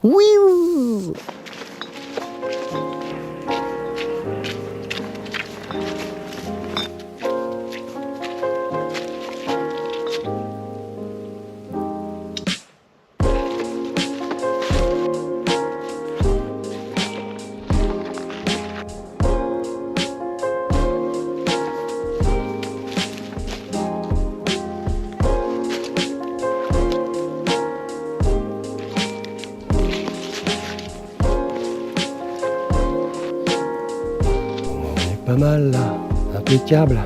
Oui. Pas mal là, impeccable.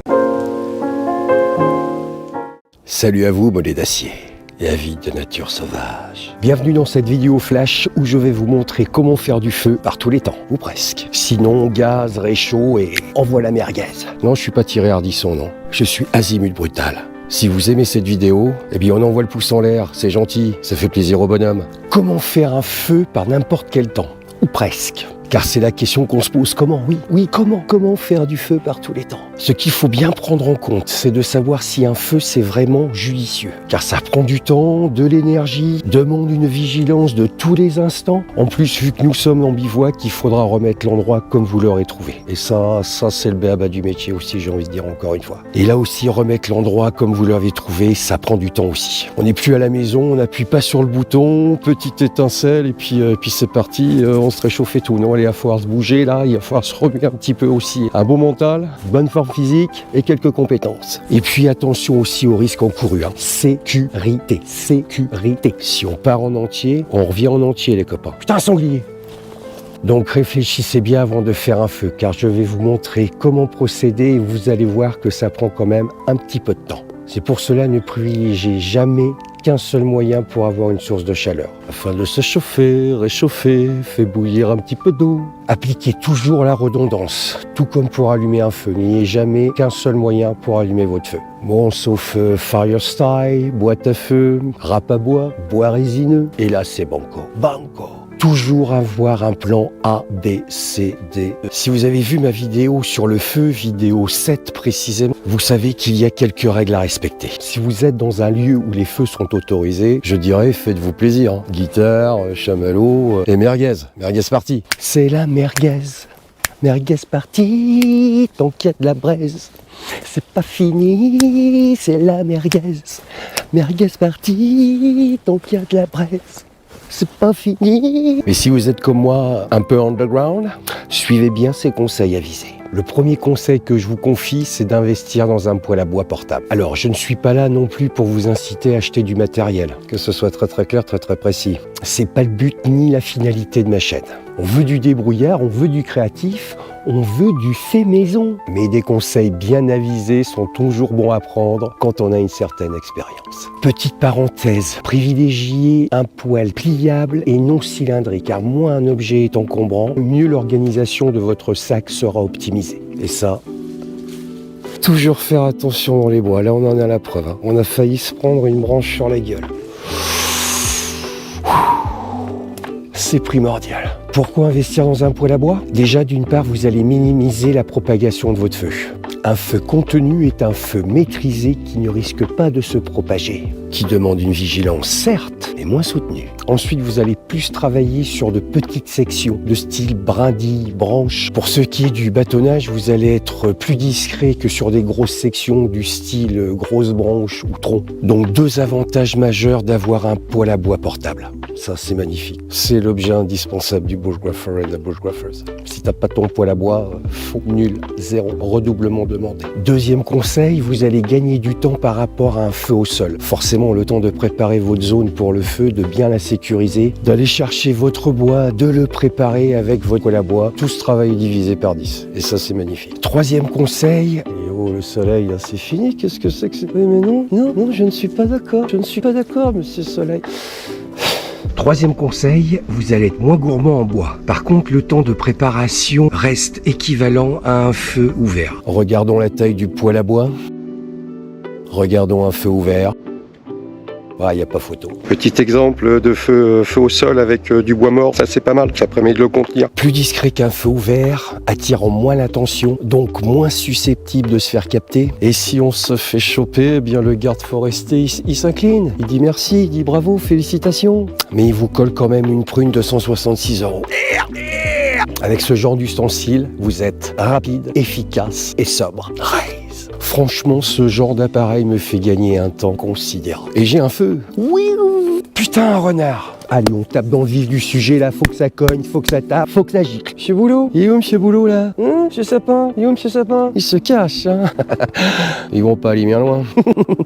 Salut à vous, mollets d'acier et avis de nature sauvage. Bienvenue dans cette vidéo flash où je vais vous montrer comment faire du feu par tous les temps, ou presque. Sinon, gaz, réchaud et envoie la merguez. Non, je suis pas Thierry Ardisson, non. Je suis Azimut Brutal. Si vous aimez cette vidéo, eh bien on envoie le pouce en l'air, c'est gentil, ça fait plaisir au bonhomme. Comment faire un feu par n'importe quel temps, ou presque? Car c'est la question qu'on se pose, comment, comment faire du feu par tous les temps? Ce qu'il faut bien prendre en compte, c'est de savoir si un feu c'est vraiment judicieux. Car ça prend du temps, de l'énergie, demande une vigilance de tous les instants. En plus, vu que nous sommes en bivouac, il faudra remettre l'endroit comme vous l'aurez trouvé. Et ça c'est le béaba du métier aussi, j'ai envie de dire encore une fois. Et là aussi, remettre l'endroit comme vous l'avez trouvé, ça prend du temps aussi. On n'est plus à la maison, on n'appuie pas sur le bouton, petite étincelle, et puis c'est parti, on se réchauffe et tout. Non, il va falloir se bouger là, il va falloir se remuer un petit peu aussi. Un bon mental, bonne forme physique et quelques compétences. Et puis attention aussi aux risques encourus. Sécurité. Si on part en entier, on revient en entier les copains. Putain, un sanglier! Donc réfléchissez bien avant de faire un feu, car je vais vous montrer comment procéder et vous allez voir que ça prend quand même un petit peu de temps. C'est pour cela ne privilégiez jamais qu'un seul moyen pour avoir une source de chaleur. Afin de se chauffer, réchauffer, fait bouillir un petit peu d'eau. Appliquez toujours la redondance, tout comme pour allumer un feu. N'ayez jamais qu'un seul moyen pour allumer votre feu. Bon, sauf fire style, boîte à feu, râpe à bois, bois résineux. Et là, c'est banco. Toujours avoir un plan A, B, C, D, E. Si vous avez vu ma vidéo sur le feu, vidéo 7 précisément, vous savez qu'il y a quelques règles à respecter. Si vous êtes dans un lieu où les feux sont autorisés, je dirais faites-vous plaisir. Guitare, chamallow et merguez. Merguez party. C'est la merguez. Merguez party, tant qu'il y a de la braise. C'est pas fini, c'est la merguez. Merguez party, tant qu'il y a de la braise. C'est pas fini. Mais si vous êtes comme moi, un peu underground, suivez bien ces conseils avisés. Le premier conseil que je vous confie, c'est d'investir dans un poêle à bois portable. Alors, je ne suis pas là non plus pour vous inciter à acheter du matériel, que ce soit très clair, très précis. C'est pas le but ni la finalité de ma chaîne. On veut du débrouillard, on veut du créatif, on veut du fait maison. Mais des conseils bien avisés sont toujours bons à prendre quand on a une certaine expérience. Petite parenthèse, privilégiez un poêle pliable et non cylindrique, car moins un objet est encombrant, mieux l'organisation de votre sac sera optimisée. Et ça, toujours faire attention dans les bois. Là, on en a la preuve. On a failli se prendre une branche sur la gueule. C'est primordial. Pourquoi investir dans un poêle à bois? Déjà, d'une part, vous allez minimiser la propagation de votre feu. Un feu contenu est un feu maîtrisé qui ne risque pas de se propager, qui demande une vigilance certes, mais moins soutenue. Ensuite, vous allez plus travailler sur de petites sections, de style brindille, branche. Pour ce qui est du bâtonnage, vous allez être plus discret que sur des grosses sections du style grosse branche ou tronc. Donc, deux avantages majeurs d'avoir un poêle à bois portable. Ça, c'est magnifique. C'est l'objet indispensable du bushcrafter et de la bushcrafters. Si t'as pas ton poêle à bois, faux, nul, zéro, redoublement demandé. Deuxième conseil, vous allez gagner du temps par rapport à un feu au sol. Forcément, le temps de préparer votre zone pour le feu, de bien la sécuriser, d'aller chercher votre bois, de le préparer avec votre poêle à bois. Tout ce travail est divisé par 10. Et ça, c'est magnifique. Troisième conseil, et oh, le soleil, là, c'est fini. Qu'est-ce que c'est que c'est? Mais non, je ne suis pas d'accord. Je ne suis pas d'accord, monsieur Soleil. Troisième conseil, vous allez être moins gourmand en bois. Par contre, le temps de préparation reste équivalent à un feu ouvert. Regardons la taille du poêle à bois. Regardons un feu ouvert. il n'y a pas photo. Petit exemple de feu au sol avec du bois mort, ça c'est pas mal, ça permet de le contenir. Plus discret qu'un feu ouvert, attirant moins l'attention, donc moins susceptible de se faire capter. Et si on se fait choper, eh bien le garde forestier, il s'incline, il dit merci, il dit bravo, félicitations. Mais il vous colle quand même une prune de 166 €. Avec ce genre d'ustensile, vous êtes rapide, efficace et sobre. Franchement, ce genre d'appareil me fait gagner un temps considérable. Et j'ai un feu. Oui. Putain, un renard. Allez, on tape dans le vif du sujet, là. Faut que ça cogne, faut que ça tape, faut que ça gicle. Monsieur Boulot, il est où Monsieur Boulot, là? Monsieur Sapin, il est où Monsieur Sapin? Il se cache, hein. Ils vont pas aller bien loin.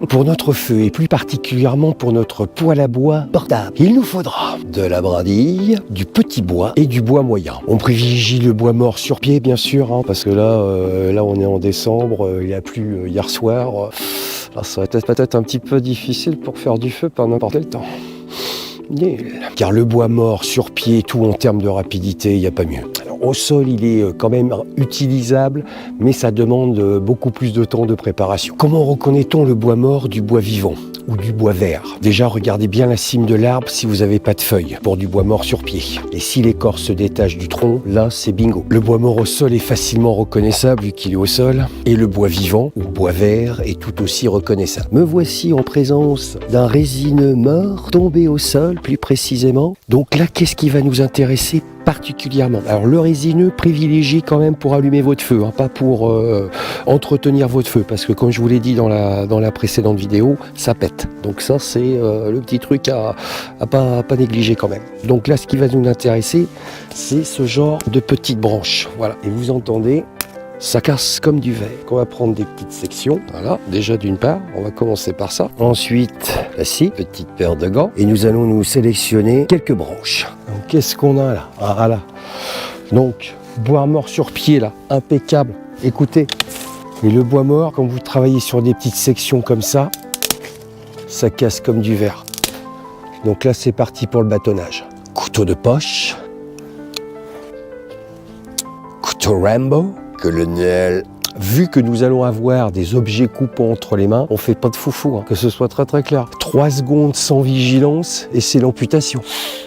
Pour notre feu, et plus particulièrement pour notre poêle à bois portable, il nous faudra de la brindille, du petit bois et du bois moyen. On privilégie le bois mort sur pied, bien sûr, hein, parce que là, on est en décembre, il a plu hier soir. Là, ça va être peut-être un petit peu difficile pour faire du feu par n'importe quel temps. Nul. Car le bois mort sur pied, tout en termes de rapidité, il n'y a pas mieux. Alors, au sol, il est quand même utilisable, mais ça demande beaucoup plus de temps de préparation. Comment reconnaît-on le bois mort du bois vivant ou du bois vert? Déjà, regardez bien la cime de l'arbre si vous n'avez pas de feuilles pour du bois mort sur pied. Et si l'écorce se détache du tronc, là, c'est bingo. Le bois mort au sol est facilement reconnaissable vu qu'il est au sol. Et le bois vivant ou bois vert est tout aussi reconnaissable. Me voici en présence d'un résineux mort tombé au sol, plus précisément. Donc là, qu'est-ce qui va nous intéresser particulièrement? Alors le résineux, privilégié quand même pour allumer votre feu, hein, pas pour entretenir votre feu, parce que comme je vous l'ai dit dans la précédente vidéo, ça pète. Donc ça c'est le petit truc à pas négliger quand même. Donc là, ce qui va nous intéresser, c'est ce genre de petites branches. Voilà. Et vous entendez, ça casse comme du verre. On va prendre des petites sections. Voilà, déjà d'une part, on va commencer par ça. Ensuite, voici, petite paire de gants. Et nous allons nous sélectionner quelques branches. Donc, qu'est-ce qu'on a là? Ah là. Donc, bois mort sur pied là, impeccable. Écoutez, et le bois mort, quand vous travaillez sur des petites sections comme ça casse comme du verre. Donc là, c'est parti pour le bâtonnage. Couteau de poche. Couteau Rambo. Colonel. Vu que nous allons avoir des objets coupants entre les mains, on fait pas de foufou, hein, que ce soit très très clair. 3 secondes sans vigilance et c'est l'amputation.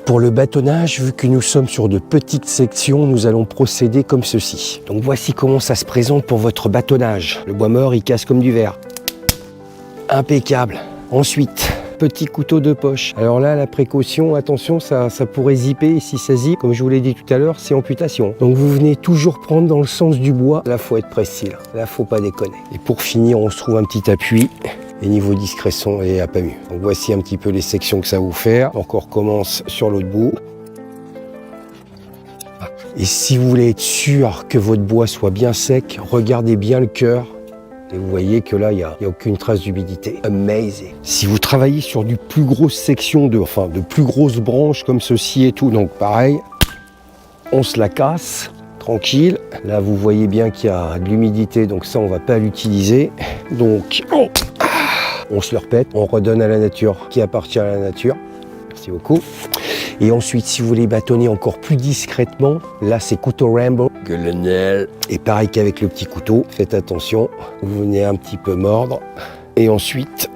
Pour le bâtonnage, vu que nous sommes sur de petites sections, nous allons procéder comme ceci. Donc voici comment ça se présente pour votre bâtonnage. Le bois mort, il casse comme du verre. Impeccable. Ensuite, petit couteau de poche. Alors là, la précaution, attention, ça pourrait zipper. Et si ça zippe, comme je vous l'ai dit tout à l'heure, c'est amputation. Donc vous venez toujours prendre dans le sens du bois. Là, faut être précis. Là, faut pas déconner. Et pour finir, on se trouve un petit appui. Et niveau discrétion, il n'y a pas mieux. Donc voici un petit peu les sections que ça va vous faire. Donc on recommence sur l'autre bout. Et si vous voulez être sûr que votre bois soit bien sec, regardez bien le cœur. Et vous voyez que là, il n'y a aucune trace d'humidité. Amazing. Si vous travaillez sur de plus grosses sections, de plus grosses branches comme ceci et tout, donc pareil, on se la casse, tranquille. Là, vous voyez bien qu'il y a de l'humidité, donc ça, on ne va pas l'utiliser. Donc, on se le répète, on redonne à la nature qui appartient à la nature. Merci beaucoup. Et ensuite, si vous voulez bâtonner encore plus discrètement, là c'est couteau Rambo. Colonel. Et pareil qu'avec le petit couteau, faites attention, vous venez un petit peu mordre. Et ensuite,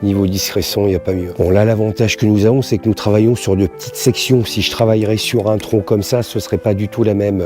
niveau discrétion, il n'y a pas mieux. Bon, là l'avantage que nous avons, c'est que nous travaillons sur de petites sections. Si je travaillerais sur un tronc comme ça, ce ne serait pas du tout la même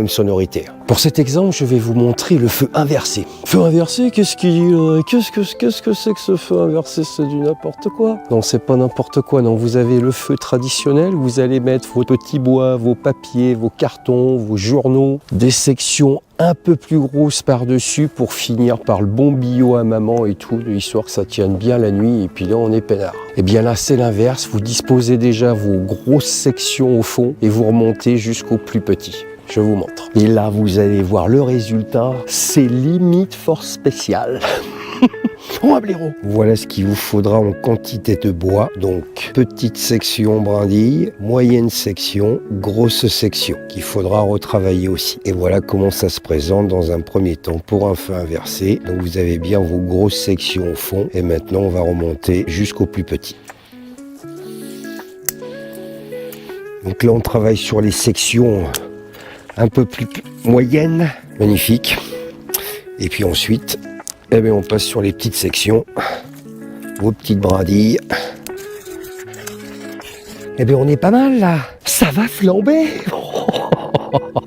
sonorité. Pour cet exemple, je vais vous montrer le feu inversé. Feu inversé, qu'est-ce que c'est que ce feu inversé? C'est du n'importe quoi. Non, c'est pas n'importe quoi. Non, vous avez le feu traditionnel, vous allez mettre vos petits bois, vos papiers, vos cartons, vos journaux, des sections un peu plus grosses par-dessus pour finir par le bon billot à maman et tout, histoire que ça tienne bien la nuit, et puis là on est peinard. Et bien là c'est l'inverse, vous disposez déjà vos grosses sections au fond et vous remontez jusqu'au plus petit. Je vous montre. Et là, vous allez voir le résultat. C'est limite force spéciale. Oh, un blaireau. Voilà ce qu'il vous faudra en quantité de bois. Donc, petite section brindille, moyenne section, grosse section, qu'il faudra retravailler aussi. Et voilà comment ça se présente dans un premier temps pour un feu inversé. Donc, vous avez bien vos grosses sections au fond. Et maintenant, on va remonter jusqu'au plus petit. Donc là, on travaille sur les sections un peu plus moyennes. Magnifique. Et puis ensuite, eh bien, on passe sur les petites sections. vos petites brindilles. Eh bien, on est pas mal là. Ça va flamber.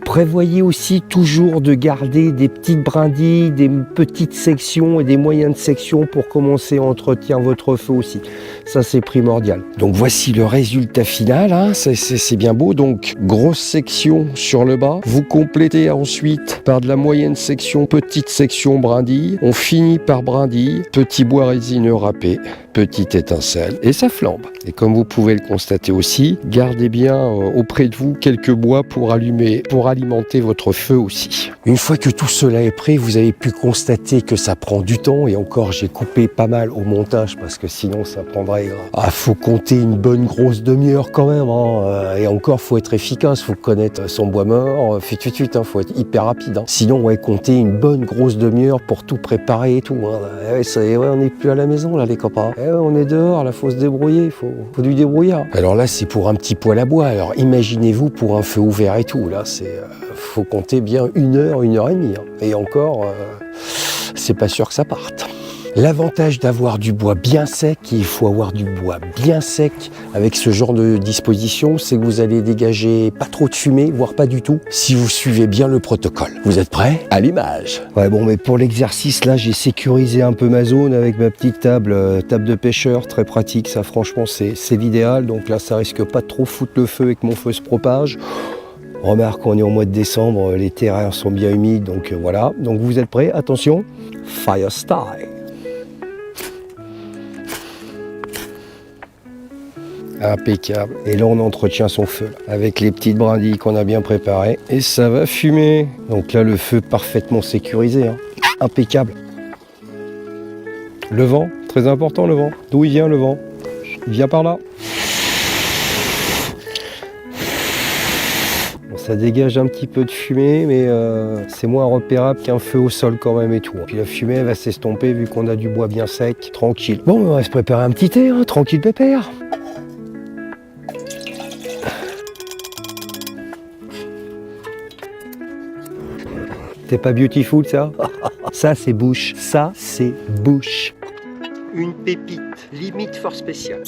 Prévoyez aussi toujours de garder des petites brindilles, des petites sections et des moyennes sections pour commencer à entretenir votre feu aussi. Ça, c'est primordial. Donc, voici le résultat final. Hein. C'est bien beau. Donc, grosse section sur le bas. Vous complétez ensuite par de la moyenne section, petite section brindille. On finit par brindille, petit bois résineux râpé, petite étincelle et ça flambe. Et comme vous pouvez le constater aussi, gardez bien auprès de vous quelques bois pour allumer, pour alimenter votre feu aussi. Une fois que tout cela est prêt, vous avez pu constater que ça prend du temps et encore j'ai coupé pas mal au montage parce que sinon ça prendrait... faut compter une bonne grosse demi-heure quand même. Hein. Et encore, faut être efficace, faut connaître son bois mort, faut être hyper rapide. Hein. Sinon, compter une bonne grosse demi-heure pour tout préparer et tout. Hein. On n'est plus à la maison là les copains. On est dehors, là faut se débrouiller, faut du débrouillard. Alors là c'est pour un petit poêle à bois, alors imaginez-vous pour un feu ouvert et tout, là faut compter bien 1 heure et demie. Hein. Et encore, c'est pas sûr que ça parte. L'avantage d'avoir du bois bien sec, il faut avoir du bois bien sec avec ce genre de disposition, c'est que vous allez dégager pas trop de fumée, voire pas du tout, si vous suivez bien le protocole. Vous êtes prêts? À l'image. Ouais bon, mais pour l'exercice là, j'ai sécurisé un peu ma zone avec ma petite table de pêcheur, très pratique, ça franchement c'est l'idéal, donc là ça risque pas de trop foutre le feu et que mon feu se propage. Remarque, on est au mois de décembre, les terrains sont bien humides, donc voilà. Donc vous êtes prêts? Attention, fire style. Impeccable. Et là, on entretient son feu avec les petites brindilles qu'on a bien préparées. Et ça va fumer. Donc là, le feu parfaitement sécurisé. Hein. Impeccable. Le vent, très important le vent. D'où il vient le vent? Il vient par là. Bon, ça dégage un petit peu de fumée, mais c'est moins repérable qu'un feu au sol quand même et tout. Puis la fumée elle va s'estomper vu qu'on a du bois bien sec. Tranquille. Bon, on va se préparer un petit thé, hein, tranquille pépère. C'est pas beautiful ça? Ça c'est bouche, ça c'est bouche. Une pépite, limite fort spéciale.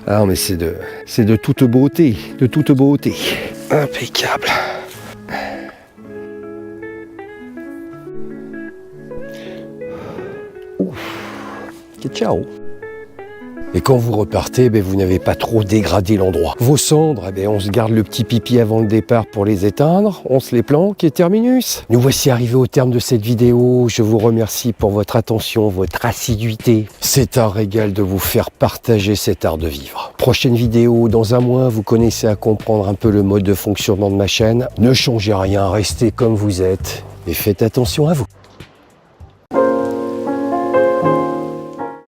Ah mais c'est de toute beauté, de toute beauté. Impeccable. Ouf. Ciao. Et quand vous repartez, vous n'avez pas trop dégradé l'endroit. Vos cendres, on se garde le petit pipi avant le départ pour les éteindre, on se les planque et terminus. Nous voici arrivés au terme de cette vidéo. Je vous remercie pour votre attention, votre assiduité. C'est un régal de vous faire partager cet art de vivre. Prochaine vidéo, dans un mois, vous connaissez à comprendre un peu le mode de fonctionnement de ma chaîne. Ne changez rien, restez comme vous êtes et faites attention à vous.